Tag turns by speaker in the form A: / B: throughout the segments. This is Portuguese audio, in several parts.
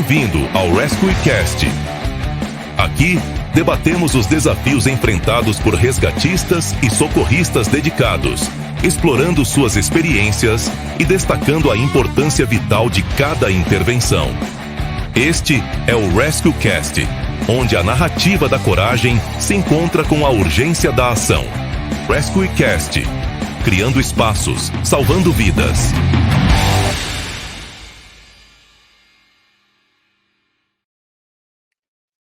A: Bem-vindo ao RescueCast. Aqui, debatemos os desafios enfrentados por resgatistas e socorristas dedicados, explorando suas experiências e destacando a importância vital de cada intervenção. Este é o RescueCast, onde a narrativa da coragem se encontra com a urgência da ação. RescueCast, criando espaços, salvando vidas.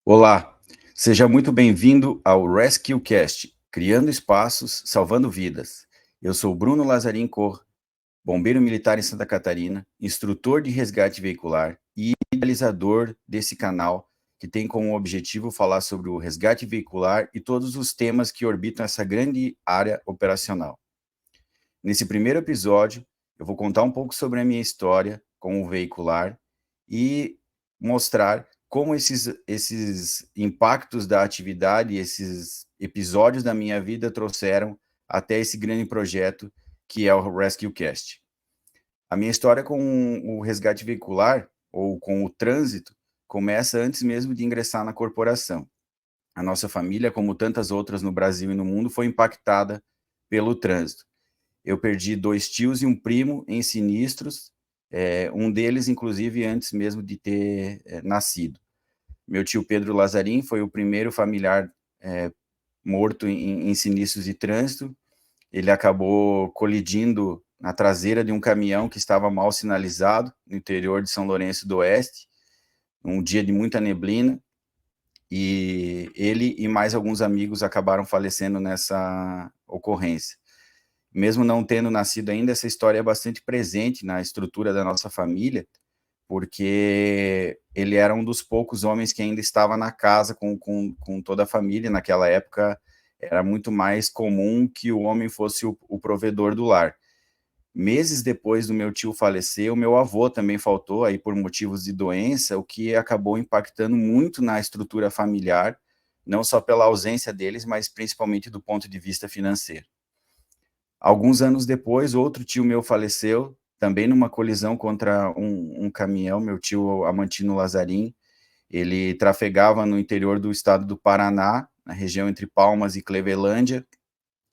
B: Olá, seja muito bem-vindo ao RescueCast, criando espaços, salvando vidas. Eu sou Bruno Lazarin Cor, bombeiro militar em Santa Catarina, instrutor de resgate veicular e idealizador desse canal, que tem como objetivo falar sobre o resgate veicular e todos os temas que orbitam essa grande área operacional. Nesse primeiro episódio, eu vou contar um pouco sobre a minha história com o veicular e mostrar como esses impactos da atividade, esses episódios da minha vida trouxeram até esse grande projeto que é o RescueCast. A minha história com o resgate veicular, ou com o trânsito, começa antes mesmo de ingressar na corporação. A nossa família, como tantas outras no Brasil e no mundo, foi impactada pelo trânsito. Eu perdi 2 tios e um primo em sinistros, um deles, inclusive, antes mesmo de ter nascido. Meu tio Pedro Lazarin foi o primeiro familiar morto em sinistros de trânsito. Ele acabou colidindo na traseira de um caminhão que estava mal sinalizado, no interior de São Lourenço do Oeste, um dia de muita neblina, e ele e mais alguns amigos acabaram falecendo nessa ocorrência. Mesmo não tendo nascido ainda, essa história é bastante presente na estrutura da nossa família, porque ele era um dos poucos homens que ainda estava na casa com toda a família. Naquela época, era muito mais comum que o homem fosse o provedor do lar. Meses depois do meu tio falecer, o meu avô também faltou, aí por motivos de doença, o que acabou impactando muito na estrutura familiar, não só pela ausência deles, mas principalmente do ponto de vista financeiro. Alguns anos depois, outro tio meu faleceu, também numa colisão contra um caminhão, meu tio Amantino Lazarin. Ele trafegava no interior do estado do Paraná, na região entre Palmas e Clevelândia,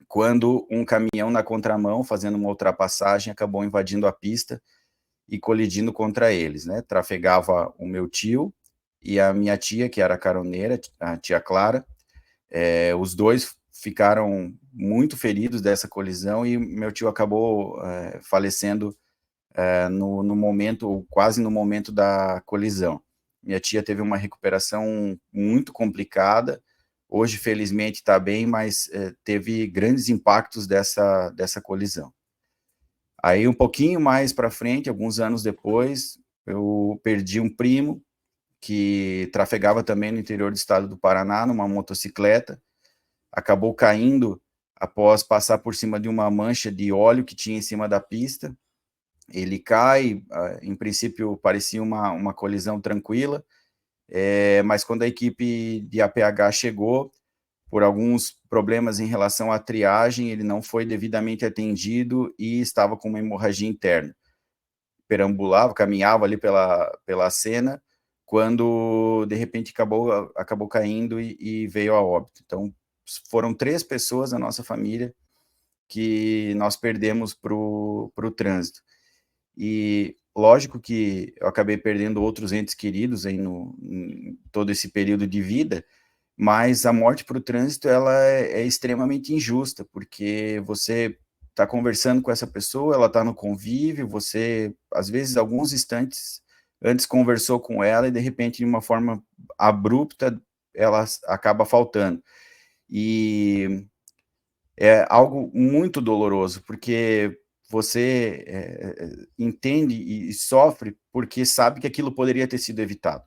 B: quando um caminhão na contramão, fazendo uma ultrapassagem, acabou invadindo a pista e colidindo contra eles, né? Trafegava o meu tio e a minha tia, que era caroneira, a tia Clara. Os dois ficaram muito feridos dessa colisão e meu tio acabou falecendo no momento, quase no momento da colisão. Minha tia teve uma recuperação muito complicada. Hoje, felizmente, está bem, mas teve grandes impactos dessa colisão. Aí, um pouquinho mais para frente, alguns anos depois, eu perdi um primo que trafegava também no interior do estado do Paraná, numa motocicleta. Acabou caindo após passar por cima de uma mancha de óleo que tinha em cima da pista. Ele cai, em princípio parecia uma colisão tranquila, mas quando a equipe de APH chegou, por alguns problemas em relação à triagem, ele não foi devidamente atendido e estava com uma hemorragia interna. Perambulava, caminhava ali pela cena, quando de repente acabou caindo e veio a óbito. Então, foram 3 pessoas da nossa família que nós perdemos para o trânsito. E lógico que eu acabei perdendo outros entes queridos aí em todo esse período de vida, mas a morte para o trânsito ela é extremamente injusta, porque você está conversando com essa pessoa, ela está no convívio, você, às vezes, alguns instantes antes conversou com ela e, de repente, de uma forma abrupta, ela acaba faltando. E é algo muito doloroso, porque você entende e sofre porque sabe que aquilo poderia ter sido evitado.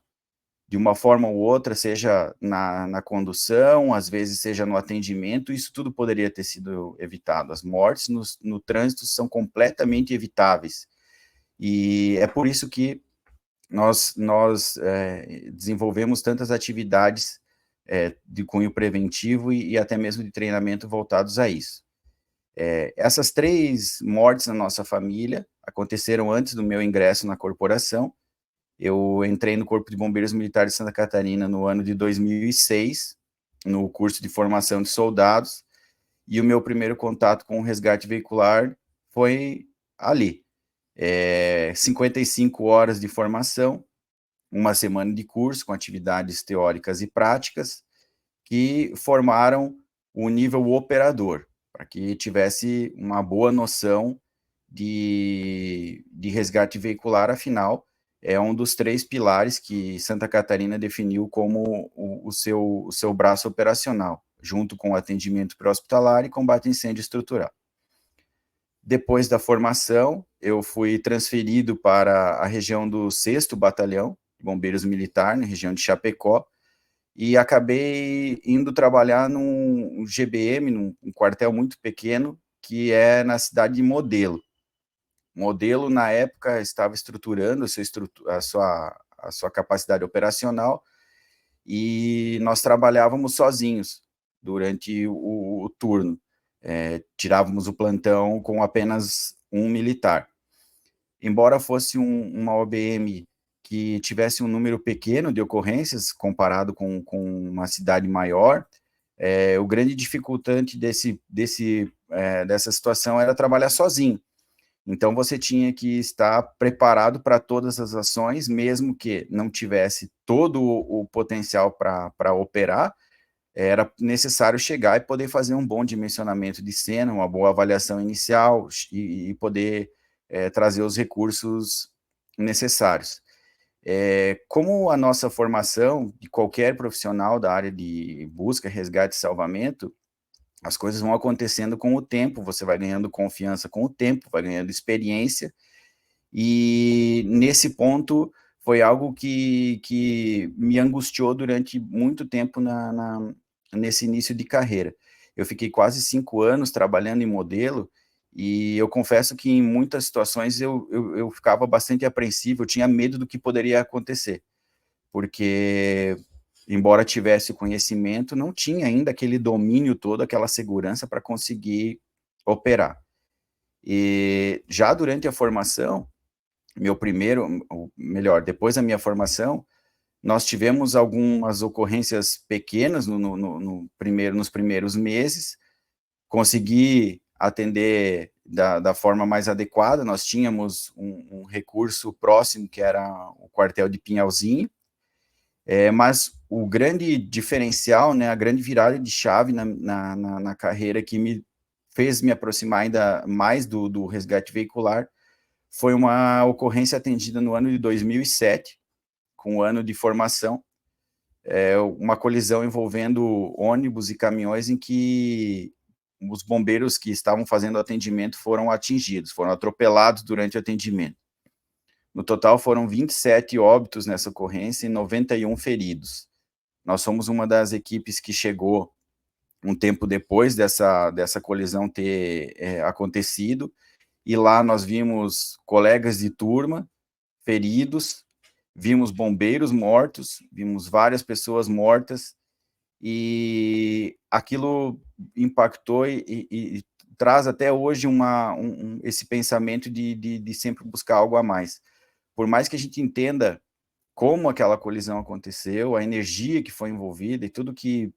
B: De uma forma ou outra, seja na condução, às vezes seja no atendimento, isso tudo poderia ter sido evitado. As mortes no trânsito são completamente evitáveis. E é por isso que nós desenvolvemos tantas atividades de cunho preventivo e até mesmo de treinamento voltados a isso. Essas 3 mortes na nossa família aconteceram antes do meu ingresso na corporação, Eu entrei no Corpo de Bombeiros Militares de Santa Catarina no ano de 2006, no curso de formação de soldados, e o meu primeiro contato com o resgate veicular foi ali. 55 horas de formação, uma semana de curso com atividades teóricas e práticas, que formaram o nível operador, para que tivesse uma boa noção de resgate veicular, afinal, é um dos 3 pilares que Santa Catarina definiu como o seu braço operacional, junto com o atendimento pré-hospitalar e combate a incêndio estrutural. Depois da formação, eu fui transferido para a região do 6º Batalhão de Bombeiros Militar, na região de Chapecó, e acabei indo trabalhar num GBM, num quartel muito pequeno, que é na cidade de Modelo. Modelo, na época, estava estruturando a sua capacidade operacional, e nós trabalhávamos sozinhos durante o turno. Tirávamos o plantão com apenas um militar. Embora fosse uma OBM que tivesse um número pequeno de ocorrências, comparado com uma cidade maior, o grande dificultante dessa situação era trabalhar sozinho. Então, você tinha que estar preparado para todas as ações, mesmo que não tivesse todo o potencial para operar, era necessário chegar e poder fazer um bom dimensionamento de cena, uma boa avaliação inicial e poder trazer os recursos necessários. Como a nossa formação de qualquer profissional da área de busca, resgate e salvamento, as coisas vão acontecendo com o tempo, você vai ganhando confiança com o tempo, vai ganhando experiência, e nesse ponto foi algo que me angustiou durante muito tempo nesse início de carreira. Eu fiquei quase 5 anos trabalhando em modelo, e eu confesso que em muitas situações eu ficava bastante apreensivo, eu tinha medo do que poderia acontecer, porque, embora tivesse o conhecimento, não tinha ainda aquele domínio todo, aquela segurança para conseguir operar. E já durante a formação, depois da minha formação, nós tivemos algumas ocorrências pequenas nos primeiros meses, consegui atender da forma mais adequada. Nós tínhamos um recurso próximo, que era o quartel de Pinhalzinho, mas o grande diferencial, né, a grande virada de chave na carreira que me fez me aproximar ainda mais do resgate veicular foi uma ocorrência atendida no ano de 2007, com o ano de formação, uma colisão envolvendo ônibus e caminhões em que os bombeiros que estavam fazendo o atendimento foram atingidos, foram atropelados durante o atendimento. No total, foram 27 óbitos nessa ocorrência e 91 feridos. Nós somos uma das equipes que chegou um tempo depois dessa colisão ter acontecido, e lá nós vimos colegas de turma feridos, vimos bombeiros mortos, vimos várias pessoas mortas, e aquilo impactou e traz até hoje esse pensamento de sempre buscar algo a mais. Por mais que a gente entenda como aquela colisão aconteceu, a energia que foi envolvida e tudo que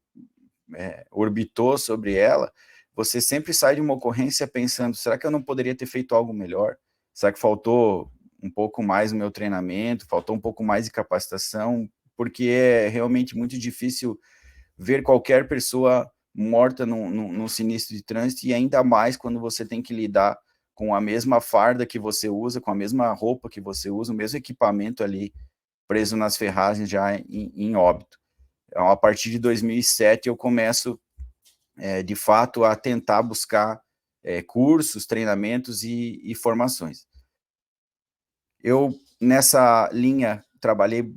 B: orbitou sobre ela, você sempre sai de uma ocorrência pensando, será que eu não poderia ter feito algo melhor? Será que faltou um pouco mais no meu treinamento, faltou um pouco mais de capacitação? Porque é realmente muito difícil ver qualquer pessoa morta num sinistro de trânsito, e ainda mais quando você tem que lidar com a mesma farda que você usa, com a mesma roupa que você usa, o mesmo equipamento ali preso nas ferragens já em óbito. Então, a partir de 2007, eu começo, de fato, a tentar buscar cursos, treinamentos e formações. Eu, nessa linha, trabalhei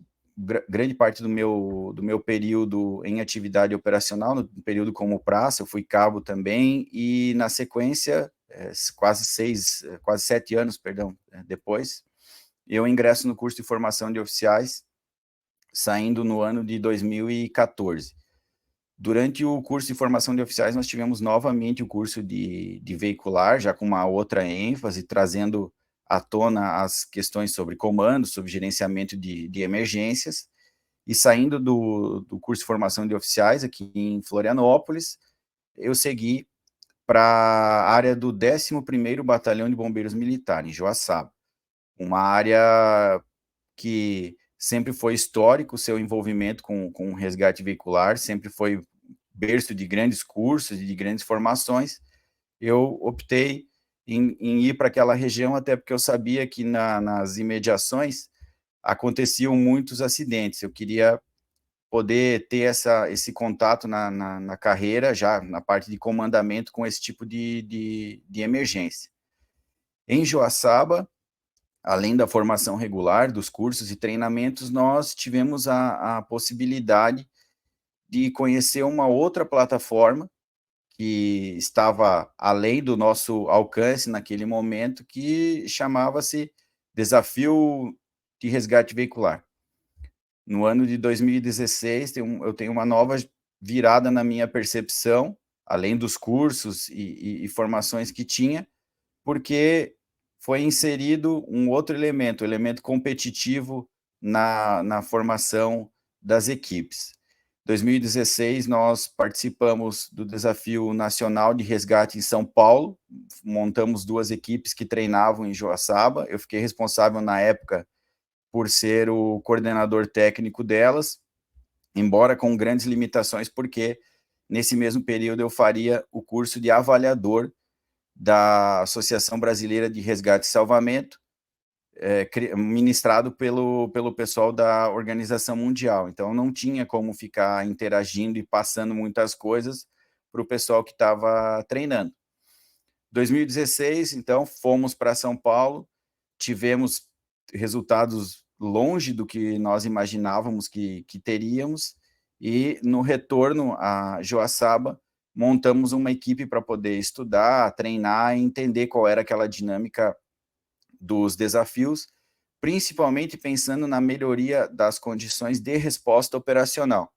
B: grande parte do meu período em atividade operacional, no período como praça, eu fui cabo também, e na sequência, quase 7 anos, depois, eu ingresso no curso de formação de oficiais, saindo no ano de 2014. Durante o curso de formação de oficiais, nós tivemos novamente o curso de veicular, já com uma outra ênfase, trazendo à tona as questões sobre comando, sobre gerenciamento de emergências, e saindo do curso de formação de oficiais aqui em Florianópolis, eu segui para a área do 11º Batalhão de Bombeiros Militar, em Joaçaba, uma área que sempre foi histórico, o seu envolvimento com resgate veicular, sempre foi berço de grandes cursos e de grandes formações. Eu optei em ir para aquela região, até porque eu sabia que nas imediações aconteciam muitos acidentes. Eu queria poder ter esse contato na carreira, já na parte de comandamento, com esse tipo de emergência. Em Joaçaba, além da formação regular, dos cursos e treinamentos, nós tivemos a possibilidade de conhecer uma outra plataforma que estava além do nosso alcance naquele momento, que chamava-se Desafio de Resgate Veicular. No ano de 2016, eu tenho uma nova virada na minha percepção, além dos cursos e formações que tinha, porque foi inserido um outro elemento, o elemento competitivo na formação das equipes. Em 2016, nós participamos do Desafio Nacional de Resgate em São Paulo, montamos 2 equipes que treinavam em Joaçaba, eu fiquei responsável na época por ser o coordenador técnico delas, embora com grandes limitações, porque nesse mesmo período eu faria o curso de avaliador da Associação Brasileira de Resgate e Salvamento, ministrado pelo pessoal da Organização Mundial. Então, não tinha como ficar interagindo e passando muitas coisas para o pessoal que estava treinando. 2016, então, fomos para São Paulo, tivemos resultados longe do que nós imaginávamos que teríamos, e no retorno a Joaçaba, montamos uma equipe para poder estudar, treinar e entender qual era aquela dinâmica dos desafios, principalmente pensando na melhoria das condições de resposta operacional,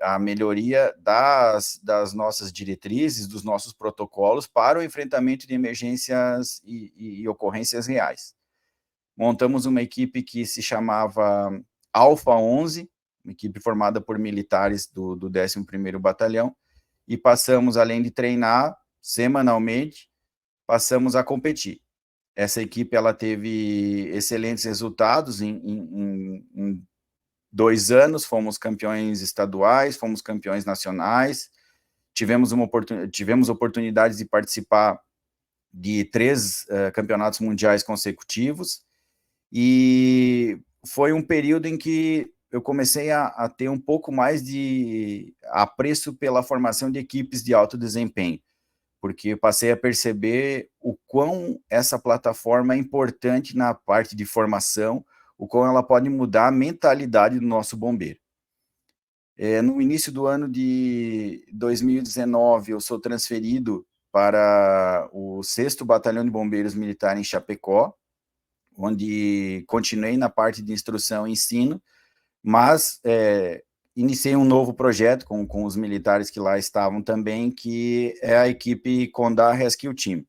B: a melhoria das nossas diretrizes, dos nossos protocolos para o enfrentamento de emergências e ocorrências reais. Montamos uma equipe que se chamava Alfa 11, uma equipe formada por militares do 11º Batalhão, e passamos, além de treinar semanalmente, passamos a competir. Essa equipe ela teve excelentes resultados em 2 anos, fomos campeões estaduais, fomos campeões nacionais, tivemos oportunidades de participar de 3 campeonatos mundiais consecutivos, e foi um período em que eu comecei a ter um pouco mais de apreço pela formação de equipes de alto desempenho, porque eu passei a perceber o quão essa plataforma é importante na parte de formação, o quão ela pode mudar a mentalidade do nosso bombeiro. No início do ano de 2019, eu sou transferido para o 6º Batalhão de Bombeiros Militar em Chapecó, onde continuei na parte de instrução e ensino, mas iniciei um novo projeto com os militares que lá estavam também, que é a equipe Condá Rescue Team.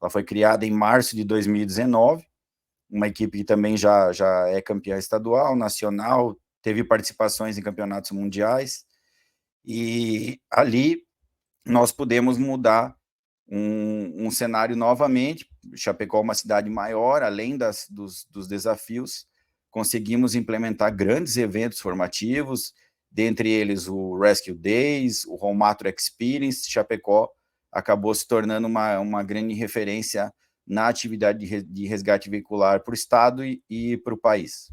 B: Ela foi criada em março de 2019, uma equipe que também já é campeã estadual, nacional, teve participações em campeonatos mundiais, e ali nós pudemos mudar um cenário novamente. Chapecó é uma cidade maior, além dos desafios, conseguimos implementar grandes eventos formativos, dentre eles o Rescue Days, o Romato Experience. Chapecó acabou se tornando uma grande referência na atividade de resgate veicular para o estado e para o país.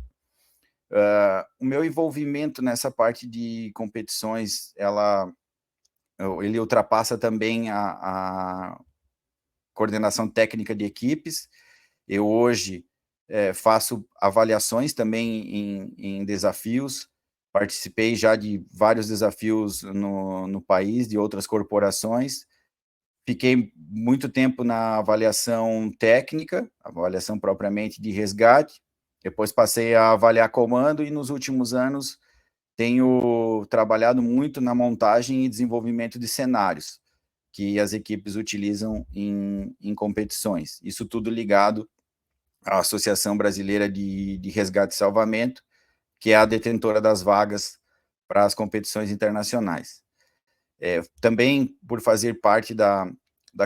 B: O meu envolvimento nessa parte de competições, ele ultrapassa também a coordenação técnica de equipes. Eu hoje faço avaliações também em desafios, participei já de vários desafios no país, de outras corporações, fiquei muito tempo na avaliação técnica, avaliação propriamente de resgate, depois passei a avaliar comando, e nos últimos anos tenho trabalhado muito na montagem e desenvolvimento de cenários que as equipes utilizam em competições. Isso tudo ligado a Associação Brasileira de Resgate e Salvamento, que é a detentora das vagas para as competições internacionais. Também por fazer parte da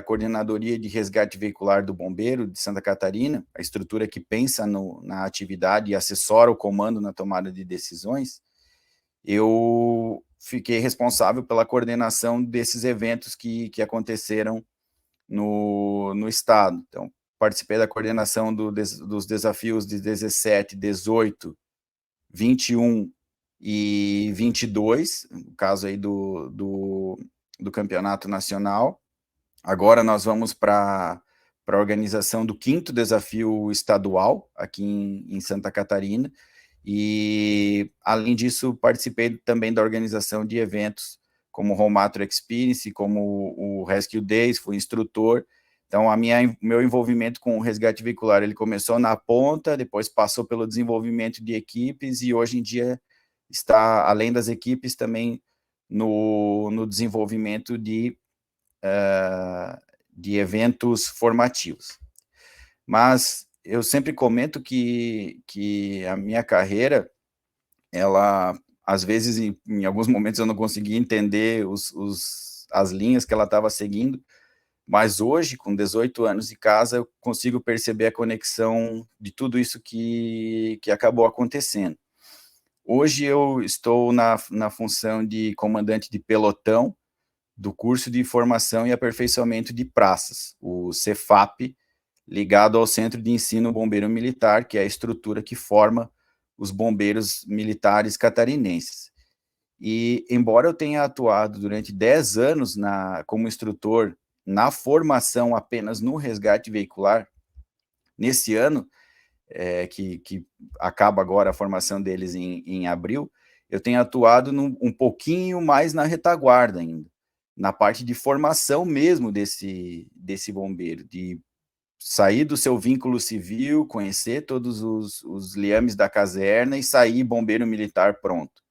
B: Coordenadoria de Resgate Veicular do Bombeiro de Santa Catarina, a estrutura que pensa na atividade e assessora o comando na tomada de decisões, eu fiquei responsável pela coordenação desses eventos que aconteceram no estado. Então, participei da coordenação dos desafios de 17, 18, 21 e 22, no caso aí do campeonato nacional. Agora nós vamos para a organização do 5º desafio estadual aqui em Santa Catarina, e além disso participei também da organização de eventos como o Romator Experience, como o Rescue Days, fui instrutor. Então, meu envolvimento com o resgate veicular, ele começou na ponta, depois passou pelo desenvolvimento de equipes, e hoje em dia está, além das equipes, também no desenvolvimento de eventos formativos. Mas eu sempre comento que a minha carreira, ela, às vezes, em alguns momentos eu não conseguia entender as linhas que ela estava seguindo, mas hoje, com 18 anos de casa, eu consigo perceber a conexão de tudo isso que acabou acontecendo. Hoje eu estou na função de comandante de pelotão do curso de formação e aperfeiçoamento de praças, o Cefap, ligado ao Centro de Ensino Bombeiro Militar, que é a estrutura que forma os bombeiros militares catarinenses. E, embora eu tenha atuado durante 10 anos como instrutor na formação apenas no resgate veicular, nesse ano, que acaba agora a formação deles em abril, eu tenho atuado um pouquinho mais na retaguarda ainda, na parte de formação mesmo desse bombeiro, de sair do seu vínculo civil, conhecer todos os liames da caserna e sair bombeiro militar pronto.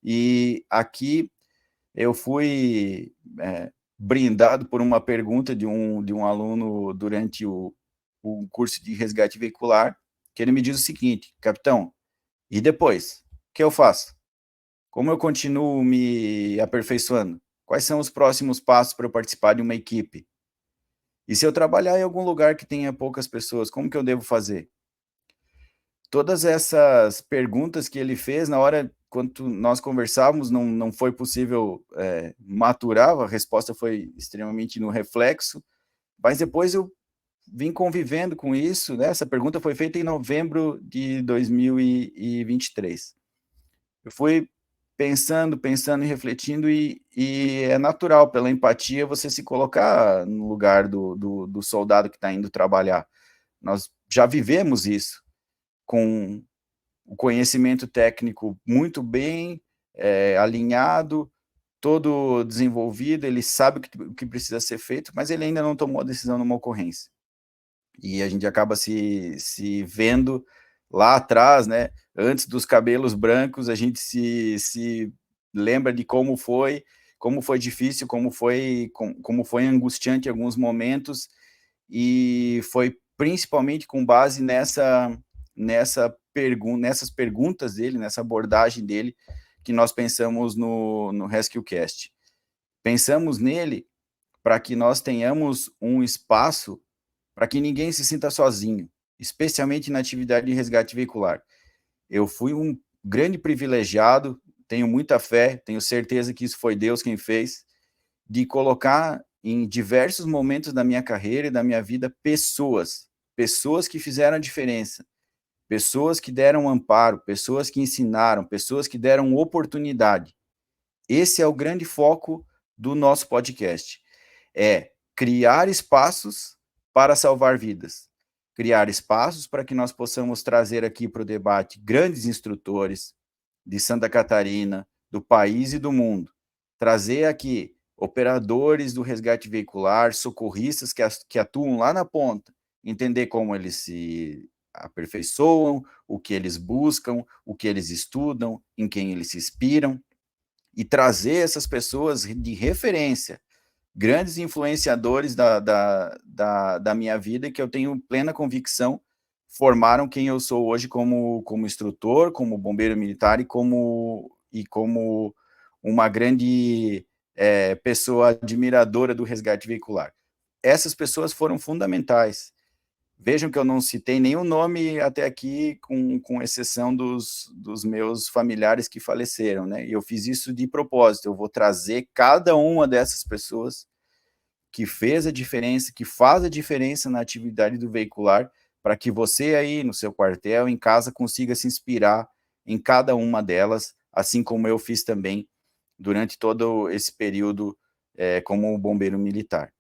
B: E aqui eu fui brindado por uma pergunta de um aluno durante o curso de resgate veicular, que ele me diz o seguinte: capitão, e depois? O que eu faço? Como eu continuo me aperfeiçoando? Quais são os próximos passos para eu participar de uma equipe? E se eu trabalhar em algum lugar que tenha poucas pessoas, como que eu devo fazer? Todas essas perguntas que ele fez, na hora, quando nós conversávamos, não foi possível maturar, a resposta foi extremamente no reflexo, mas depois eu vim convivendo com isso, né? Essa pergunta foi feita em novembro de 2023. Eu fui pensando e refletindo, e é natural, pela empatia, você se colocar no lugar do soldado que está indo trabalhar. Nós já vivemos isso, com o conhecimento técnico muito bem alinhado, todo desenvolvido, ele sabe o que precisa ser feito, mas ele ainda não tomou a decisão numa ocorrência. E a gente acaba se vendo lá atrás, né? Antes dos cabelos brancos, a gente se lembra de como foi difícil, como foi angustiante em alguns momentos, e foi principalmente com base nessas perguntas dele, nessa abordagem dele, que nós pensamos no RescueCast. Pensamos nele para que nós tenhamos um espaço para que ninguém se sinta sozinho, especialmente na atividade de resgate veicular. Eu fui um grande privilegiado, tenho muita fé, tenho certeza que isso foi Deus quem fez, de colocar em diversos momentos da minha carreira e da minha vida pessoas que fizeram a diferença, pessoas que deram amparo, pessoas que ensinaram, pessoas que deram oportunidade. Esse é o grande foco do nosso podcast, criar espaços para salvar vidas, criar espaços para que nós possamos trazer aqui para o debate grandes instrutores de Santa Catarina, do país e do mundo, trazer aqui operadores do resgate veicular, socorristas que atuam lá na ponta, entender como eles se aperfeiçoam, o que eles buscam, o que eles estudam, em quem eles se inspiram, e trazer essas pessoas de referência, grandes influenciadores da minha vida, que eu tenho plena convicção formaram quem eu sou hoje como instrutor, como bombeiro militar e como uma grande pessoa admiradora do resgate veicular. Essas pessoas foram fundamentais. Vejam que eu não citei nenhum nome até aqui, com exceção dos meus familiares que faleceram, né? E eu fiz isso de propósito, eu vou trazer cada uma dessas pessoas que fez a diferença, que faz a diferença na atividade do veicular, para que você aí no seu quartel, em casa, consiga se inspirar em cada uma delas, assim como eu fiz também durante todo esse período como bombeiro militar.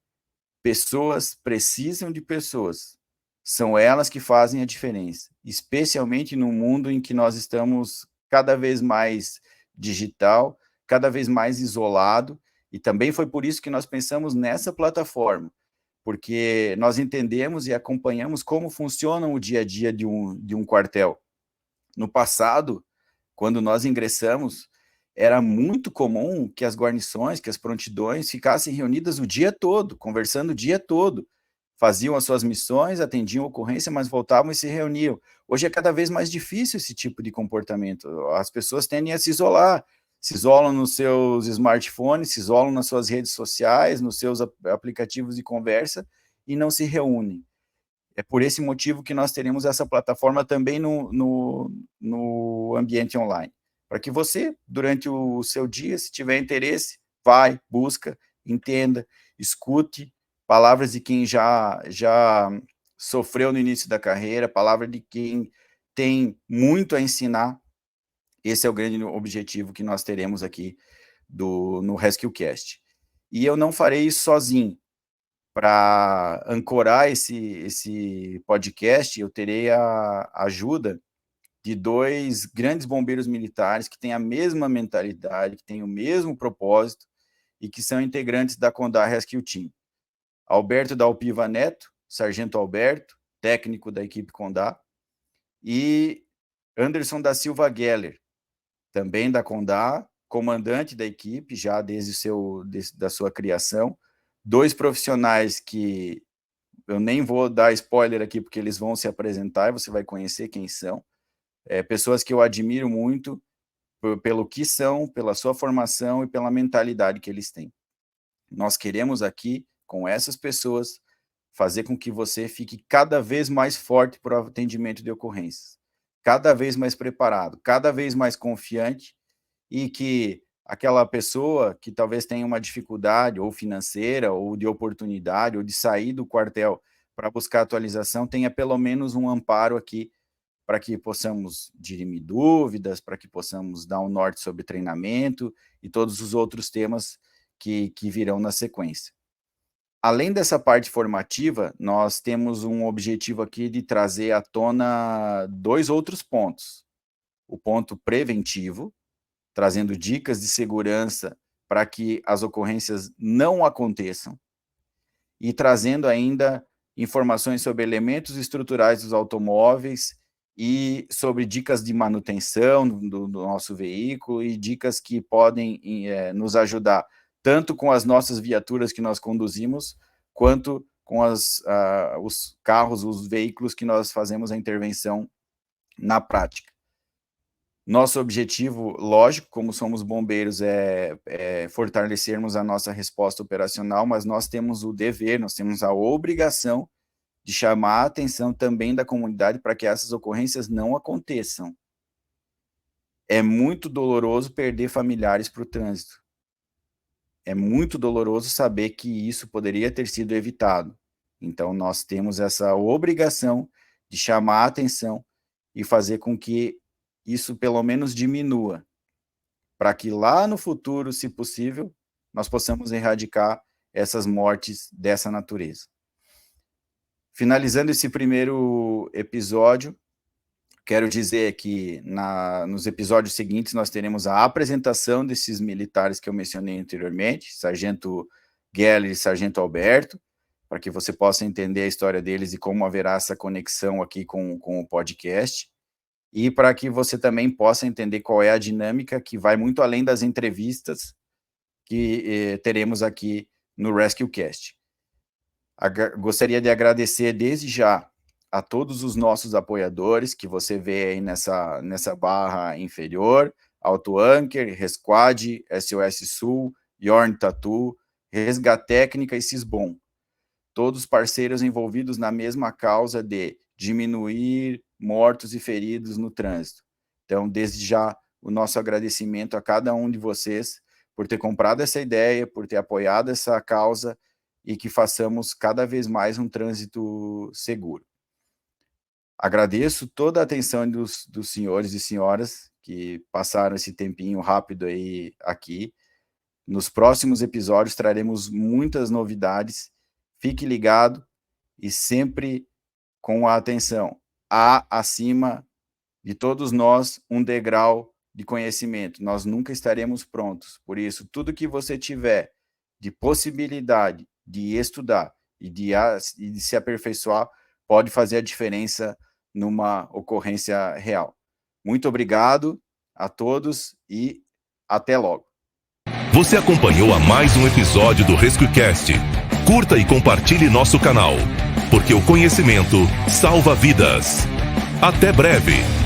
B: Pessoas precisam de pessoas, são elas que fazem a diferença, especialmente no mundo em que nós estamos cada vez mais digital, cada vez mais isolado, e também foi por isso que nós pensamos nessa plataforma, porque nós entendemos e acompanhamos como funciona o dia a dia de um quartel. No passado, quando nós ingressamos, era muito comum que as guarnições, que as prontidões ficassem reunidas o dia todo, conversando o dia todo. Faziam as suas missões, atendiam a ocorrência, mas voltavam e se reuniam. Hoje é cada vez mais difícil esse tipo de comportamento. As pessoas tendem a se isolar, se isolam nos seus smartphones, se isolam nas suas redes sociais, nos seus aplicativos de conversa e não se reúnem. É por esse motivo que nós teremos essa plataforma também no ambiente online, para que você, durante o seu dia, se tiver interesse, vai, busca, entenda, escute palavras de quem já sofreu no início da carreira, palavra de quem tem muito a ensinar. Esse é o grande objetivo que nós teremos aqui no RescueCast. E eu não farei isso sozinho. Para ancorar esse podcast, eu terei a ajuda de 2 grandes bombeiros militares que têm a mesma mentalidade, que têm o mesmo propósito e que são integrantes da Condá Rescue Team. Alberto da Alpiva Neto, Sargento Alberto, técnico da equipe Condá, e Anderson da Silva Geller, também da Condá, comandante da equipe, já da sua criação, 2 profissionais que eu nem vou dar spoiler aqui, porque eles vão se apresentar e você vai conhecer quem são, pessoas que eu admiro muito pelo que são, pela sua formação e pela mentalidade que eles têm. Nós queremos aqui, com essas pessoas, fazer com que você fique cada vez mais forte para o atendimento de ocorrências, cada vez mais preparado, cada vez mais confiante, e que aquela pessoa que talvez tenha uma dificuldade ou financeira, ou de oportunidade, ou de sair do quartel para buscar atualização, tenha pelo menos um amparo aqui para que possamos dirimir dúvidas, para que possamos dar um norte sobre treinamento e todos os outros temas que virão na sequência. Além dessa parte formativa, nós temos um objetivo aqui de trazer à tona 2 outros pontos. O ponto preventivo, trazendo dicas de segurança para que as ocorrências não aconteçam, e trazendo ainda informações sobre elementos estruturais dos automóveis e sobre dicas de manutenção do nosso veículo e dicas que podem nos ajudar tanto com as nossas viaturas que nós conduzimos, quanto com os carros, os veículos que nós fazemos a intervenção na prática. Nosso objetivo, lógico, como somos bombeiros, é fortalecermos a nossa resposta operacional, mas nós temos o dever, nós temos a obrigação de chamar a atenção também da comunidade para que essas ocorrências não aconteçam. É muito doloroso perder familiares para o trânsito. É muito doloroso saber que isso poderia ter sido evitado. Então, nós temos essa obrigação de chamar a atenção e fazer com que isso pelo menos diminua, para que lá no futuro, se possível, nós possamos erradicar essas mortes dessa natureza. Finalizando esse primeiro episódio, quero dizer que nos episódios seguintes nós teremos a apresentação desses militares que eu mencionei anteriormente, Sargento Geller e Sargento Alberto, para que você possa entender a história deles e como haverá essa conexão aqui com o podcast, e para que você também possa entender qual é a dinâmica que vai muito além das entrevistas que teremos aqui no RescueCast. Gostaria de agradecer desde já a todos os nossos apoiadores que você vê aí nessa barra inferior: AutoAnker, Resquad, SOS Sul, Yorn Tattoo, Resgatécnica e Sisbom. Todos parceiros envolvidos na mesma causa de diminuir mortos e feridos no trânsito. Então, desde já, o nosso agradecimento a cada um de vocês por ter comprado essa ideia, por ter apoiado essa causa e que façamos cada vez mais um trânsito seguro. Agradeço toda a atenção dos senhores e senhoras que passaram esse tempinho rápido aí aqui. Nos próximos episódios traremos muitas novidades. Fique ligado e sempre com a atenção. Há, acima de todos nós, um degrau de conhecimento. Nós nunca estaremos prontos. Por isso, tudo que você tiver de possibilidade de estudar e de se aperfeiçoar pode fazer a diferença numa ocorrência real. Muito obrigado a todos e até logo.
A: Você acompanhou a mais um episódio do RescueCast. Curta e compartilhe nosso canal, porque o conhecimento salva vidas. Até breve!